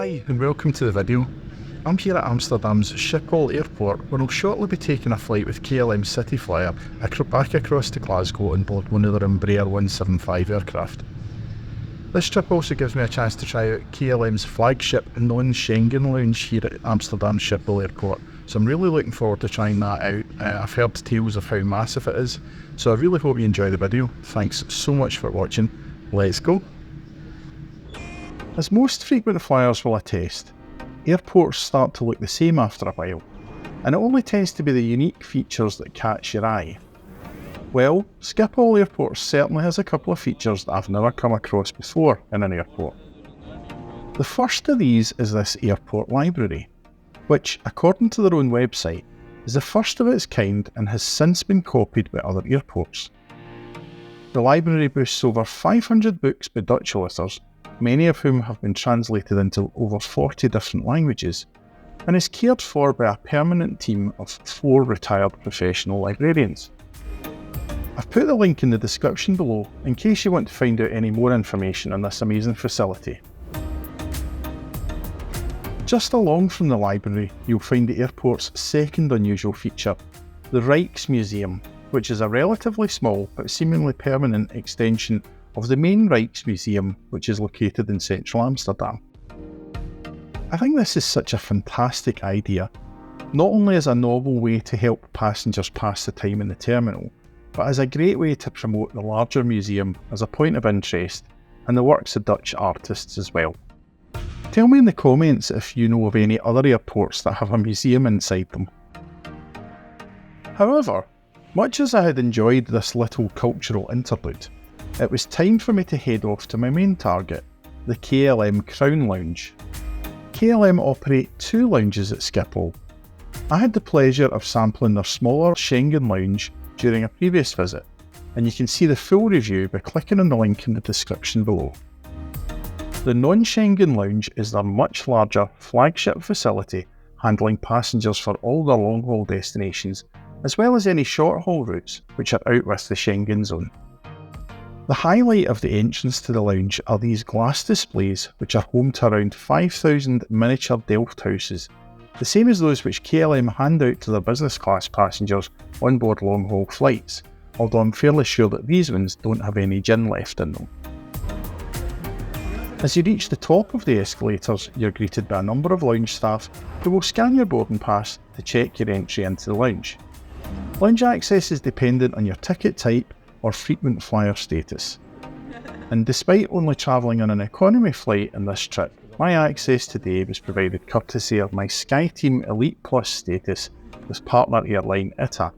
Hi and welcome to the video. I'm here at Amsterdam's Schiphol airport where I'll shortly be taking a flight with KLM City Flyer back across to Glasgow on board one of their Embraer 175 aircraft. This trip also gives me a chance to try out KLM's flagship Non-Schengen lounge here at Amsterdam Schiphol airport, so I'm really looking forward to trying that out. I've heard tales of how massive it is, so I really hope you enjoy the video. Thanks so much for watching. Let's go! As most frequent flyers will attest, airports start to look the same after a while, and it only tends to be the unique features that catch your eye. Well, Schiphol Airport certainly has a couple of features that I've never come across before in an airport. The first of these is this airport library, which, according to their own website, is the first of its kind and has since been copied by other airports. The library boasts over 500 books by Dutch authors, many of whom have been translated into over 40 different languages, and is cared for by a permanent team of 4 retired professional librarians. I've put the link in the description below in case you want to find out any more information on this amazing facility. Just along from the library, you'll find the airport's second unusual feature, the Rijksmuseum, which is a relatively small but seemingly permanent extension of the main Rijksmuseum, which is located in central Amsterdam. I think this is such a fantastic idea, not only as a novel way to help passengers pass the time in the terminal, but as a great way to promote the larger museum as a point of interest and the works of Dutch artists as well. Tell me in the comments if you know of any other airports that have a museum inside them. However, much as I had enjoyed this little cultural interlude, it was time for me to head off to my main target, the KLM Crown Lounge. KLM operate 2 lounges at Schiphol. I had the pleasure of sampling their smaller Schengen lounge during a previous visit, and you can see the full review by clicking on the link in the description below. The Non-Schengen lounge is their much larger flagship facility, handling passengers for all their long-haul destinations, as well as any short-haul routes which are out with the Schengen zone. The highlight of the entrance to the lounge are these glass displays which are home to around 5,000 miniature Delft houses, the same as those which KLM hand out to their business class passengers on board long haul flights, although I'm fairly sure that these ones don't have any gin left in them. As you reach the top of the escalators, you're greeted by a number of lounge staff who will scan your boarding pass to check your entry into the lounge. Lounge access is dependent on your ticket type or frequent flyer status. And despite only travelling on an economy flight on this trip, my access today was provided courtesy of my SkyTeam Elite Plus status with partner airline ITA.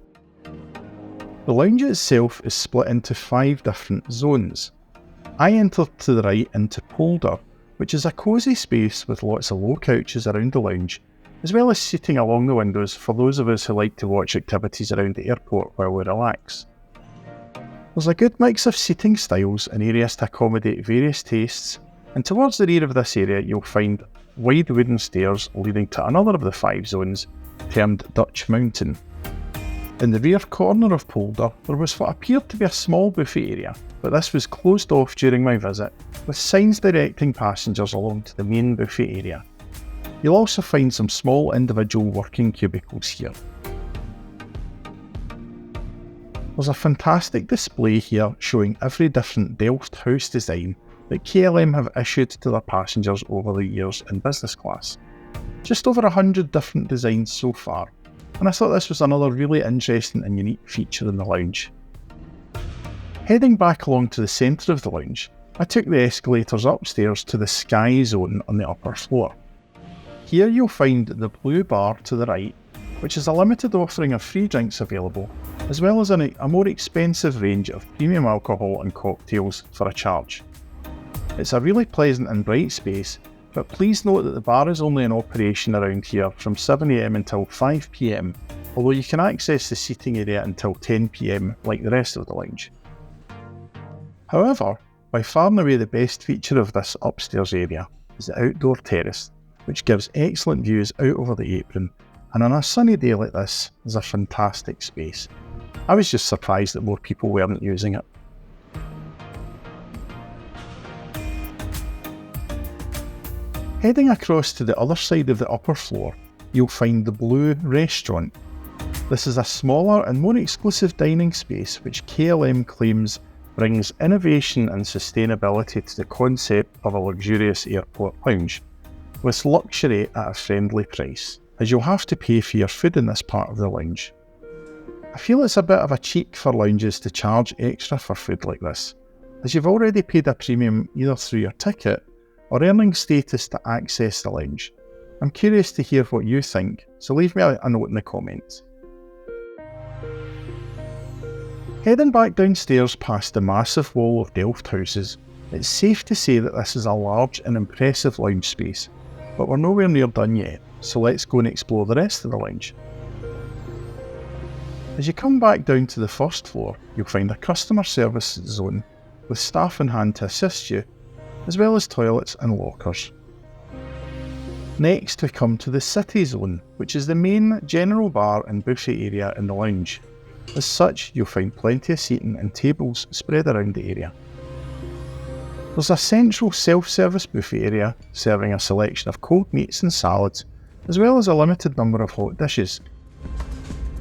The lounge itself is split into 5 different zones. I entered to the right into Polder, which is a cosy space with lots of low couches around the lounge, as well as seating along the windows for those of us who like to watch activities around the airport while we relax. There's a good mix of seating styles and areas to accommodate various tastes, and towards the rear of this area you'll find wide wooden stairs leading to another of the 5 zones, termed Dutch Mountain. In the rear corner of Polder there was what appeared to be a small buffet area, but this was closed off during my visit, with signs directing passengers along to the main buffet area. You'll also find some small individual working cubicles here. There's a fantastic display here showing every different Delft house design that KLM have issued to their passengers over the years in business class. Just over 100 different designs so far, and I thought this was another really interesting and unique feature in the lounge. Heading back along to the centre of the lounge, I took the escalators upstairs to the Sky Zone on the upper floor. Here you'll find the blue bar to the right, which is a limited offering of free drinks available, as well as a more expensive range of premium alcohol and cocktails for a charge. It's a really pleasant and bright space, but please note that the bar is only in operation around here from 7 AM until 5 PM, although you can access the seating area until 10 PM like the rest of the lounge. However, by far and away the best feature of this upstairs area is the outdoor terrace, which gives excellent views out over the apron, and on a sunny day like this is a fantastic space. I was just surprised that more people weren't using it. Heading across to the other side of the upper floor, you'll find the Blue Restaurant. This is a smaller and more exclusive dining space which KLM claims brings innovation and sustainability to the concept of a luxurious airport lounge, with luxury at a friendly price, as you'll have to pay for your food in this part of the lounge. I feel it's a bit of a cheek for lounges to charge extra for food like this, as you've already paid a premium either through your ticket or earning status to access the lounge. I'm curious to hear what you think, so leave me a note in the comments. Heading back downstairs past the massive wall of Delft houses, it's safe to say that this is a large and impressive lounge space, but we're nowhere near done yet, so let's go and explore the rest of the lounge. As you come back down to the first floor, you'll find a customer service zone with staff on hand to assist you, as well as toilets and lockers. Next we come to the city zone, which is the main general bar and buffet area in the lounge. As such, you'll find plenty of seating and tables spread around the area. There's a central self-service buffet area serving a selection of cold meats and salads, as well as a limited number of hot dishes.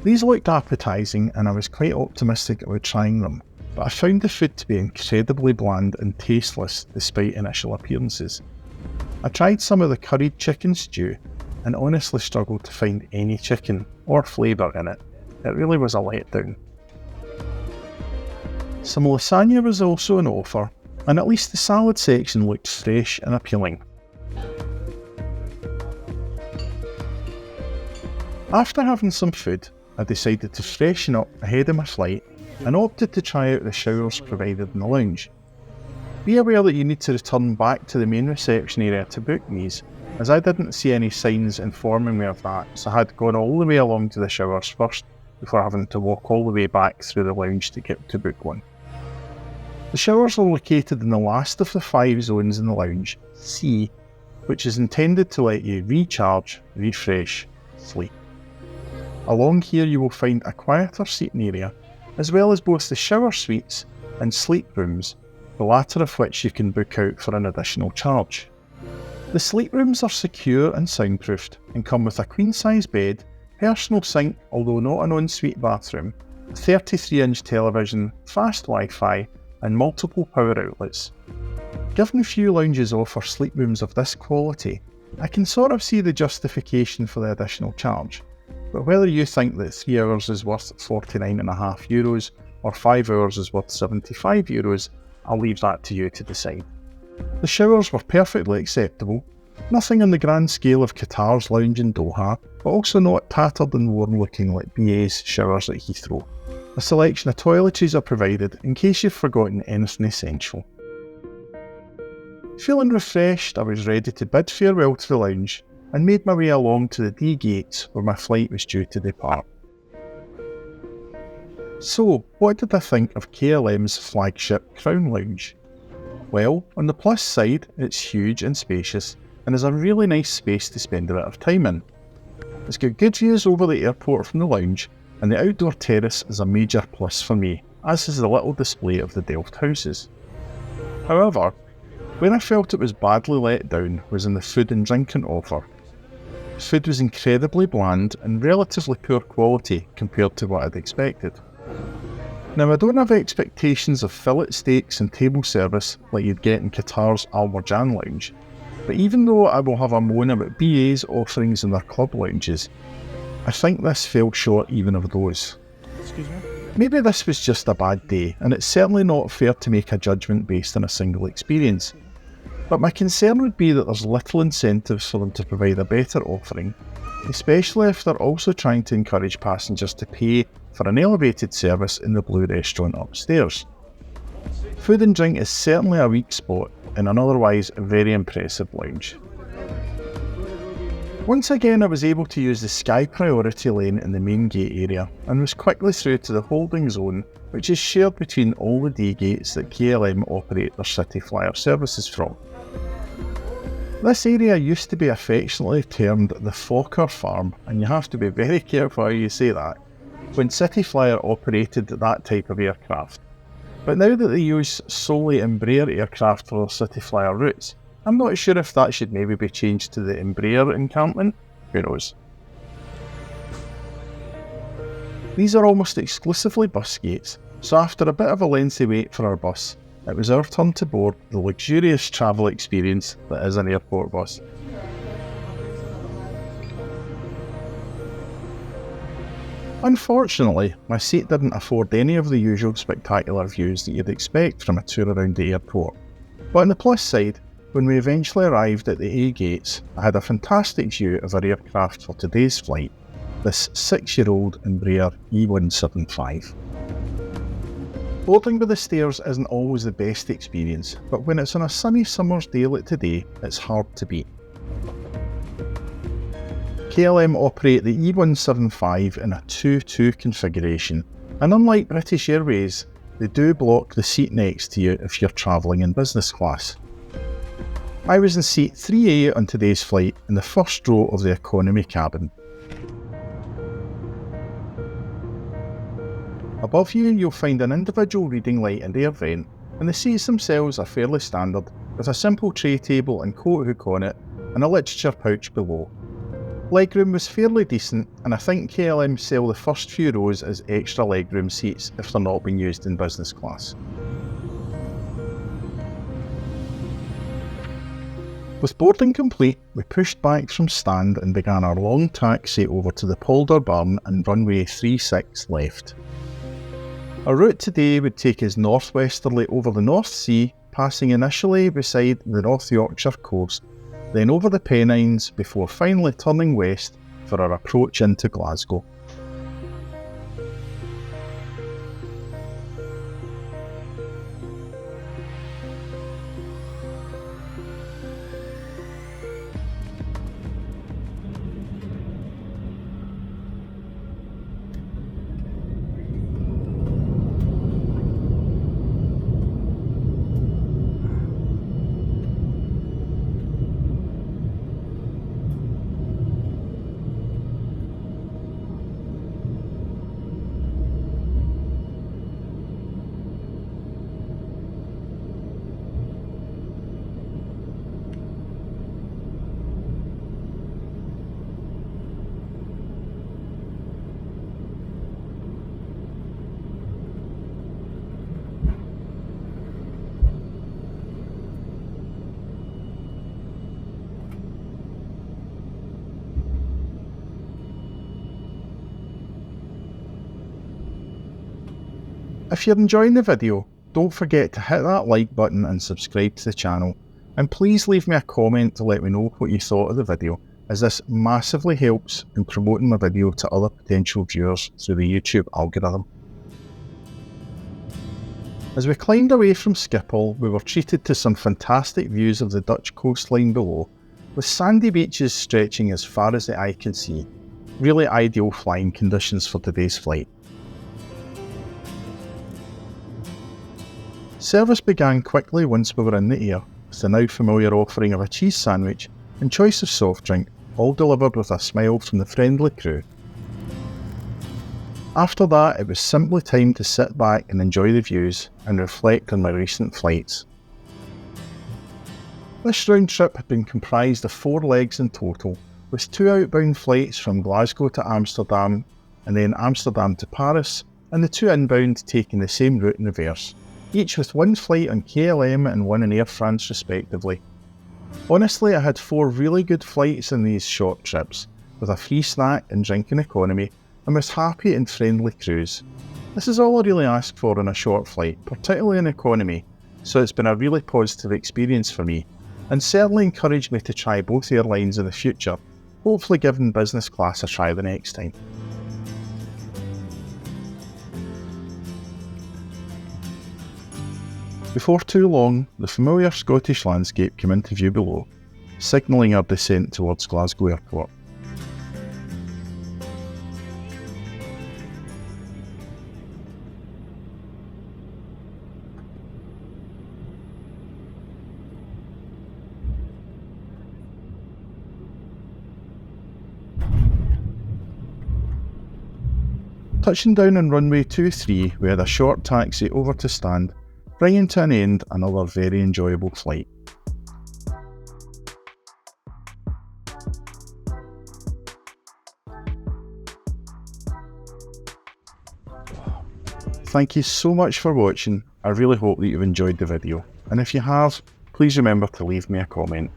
These looked appetising and I was quite optimistic about trying them, but I found the food to be incredibly bland and tasteless despite initial appearances. I tried some of the curried chicken stew and honestly struggled to find any chicken or flavour in it. It really was a letdown. Some lasagna was also on offer, and at least the salad section looked fresh and appealing. After having some food, I decided to freshen up ahead of my flight and opted to try out the showers provided in the lounge. Be aware that you need to return back to the main reception area to book these, as I didn't see any signs informing me of that, so I had gone all the way along to the showers first before having to walk all the way back through the lounge to get to book one. The showers are located in the last of the 5 zones in the lounge, C, which is intended to let you recharge, refresh, sleep. Along here you will find a quieter seating area, as well as both the shower suites and sleep rooms, the latter of which you can book out for an additional charge. The sleep rooms are secure and soundproofed and come with a queen-size bed, personal sink, although not an ensuite bathroom, a 33-inch television, fast Wi-Fi and multiple power outlets. Given few lounges offer sleep rooms of this quality, I can sort of see the justification for the additional charge, but whether you think that 3 hours is worth €49.50 or 5 hours is worth €75, I'll leave that to you to decide. The showers were perfectly acceptable, nothing on the grand scale of Qatar's lounge in Doha, but also not tattered and worn looking like BA's showers at Heathrow. A selection of toiletries are provided in case you've forgotten anything essential. Feeling refreshed, I was ready to bid farewell to the lounge and made my way along to the D gates where my flight was due to depart. So, what did I think of KLM's flagship Crown Lounge? Well, on the plus side, it's huge and spacious and is a really nice space to spend a bit of time in. It's got good views over the airport from the lounge, and the outdoor terrace is a major plus for me, as is the little display of the Delft houses. However, where I felt it was badly let down was in the food and drink on offer. Food was incredibly bland and relatively poor quality compared to what I'd expected. Now, I don't have expectations of fillet steaks and table service like you'd get in Qatar's Al Marjan lounge, but even though I will have a moan about BA's offerings in their club lounges, I think this fell short even of those. Excuse me? Maybe this was just a bad day, and it's certainly not fair to make a judgment based on a single experience. But my concern would be that there's little incentives for them to provide a better offering, especially if they're also trying to encourage passengers to pay for an elevated service in the Blue Restaurant upstairs. Food and drink is certainly a weak spot in an otherwise very impressive lounge. Once again, I was able to use the Sky Priority lane in the main gate area and was quickly through to the holding zone, which is shared between all the D gates that KLM operate their city flyer services from. This area used to be affectionately termed the Fokker Farm, and you have to be very careful how you say that, when City Flyer operated that type of aircraft. But now that they use solely Embraer aircraft for their City Flyer routes, I'm not sure if that should maybe be changed to the Embraer encampment, who knows. These are almost exclusively bus gates, so after a bit of a lengthy wait for our bus, it was our turn to board the luxurious travel experience that is an airport bus. Unfortunately, my seat didn't afford any of the usual spectacular views that you'd expect from a tour around the airport. But on the plus side, when we eventually arrived at the A gates, I had a fantastic view of our aircraft for today's flight, this 6-year-old Embraer E175. Boarding with the stairs isn't always the best experience, but when it's on a sunny summer's day like today, it's hard to beat. KLM operate the E175 in a 2-2 configuration, and unlike British Airways, they do block the seat next to you if you're travelling in business class. I was in seat 3A on today's flight in the first row of the economy cabin. Above you, you'll find an individual reading light and air vent, and the seats themselves are fairly standard, with a simple tray table and coat hook on it, and a literature pouch below. Legroom was fairly decent, and I think KLM sell the first few rows as extra legroom seats if they're not being used in business class. With boarding complete, we pushed back from stand and began our long taxi over to the polder barn and runway 36 left. Our route today would take us northwesterly over the North Sea, passing initially beside the North Yorkshire coast, then over the Pennines before finally turning west for our approach into Glasgow. If you're enjoying the video, don't forget to hit that like button and subscribe to the channel, and please leave me a comment to let me know what you thought of the video, as this massively helps in promoting my video to other potential viewers through the YouTube algorithm. As we climbed away from Schiphol, we were treated to some fantastic views of the Dutch coastline below, with sandy beaches stretching as far as the eye can see. Really ideal flying conditions for today's flight. Service began quickly once we were in the air, with the now familiar offering of a cheese sandwich and choice of soft drink, all delivered with a smile from the friendly crew. After that, it was simply time to sit back and enjoy the views and reflect on my recent flights. This round trip had been comprised of 4 legs in total, with 2 outbound flights from Glasgow to Amsterdam and then Amsterdam to Paris, and the 2 inbound taking the same route in reverse, each with 1 flight on KLM and 1 on Air France respectively. Honestly, I had 4 really good flights in these short trips, with a free snack and drink in economy, and was happy and friendly crews. This is all I really ask for in a short flight, particularly in economy, so it's been a really positive experience for me, and certainly encouraged me to try both airlines in the future, hopefully giving business class a try the next time. Before too long, the familiar Scottish landscape came into view below, signalling our descent towards Glasgow Airport. Touching down on runway 23, we had a short taxi over to stand, bringing to an end another very enjoyable flight. Thank you so much for watching. I really hope that you've enjoyed the video, and if you have, please remember to leave me a comment.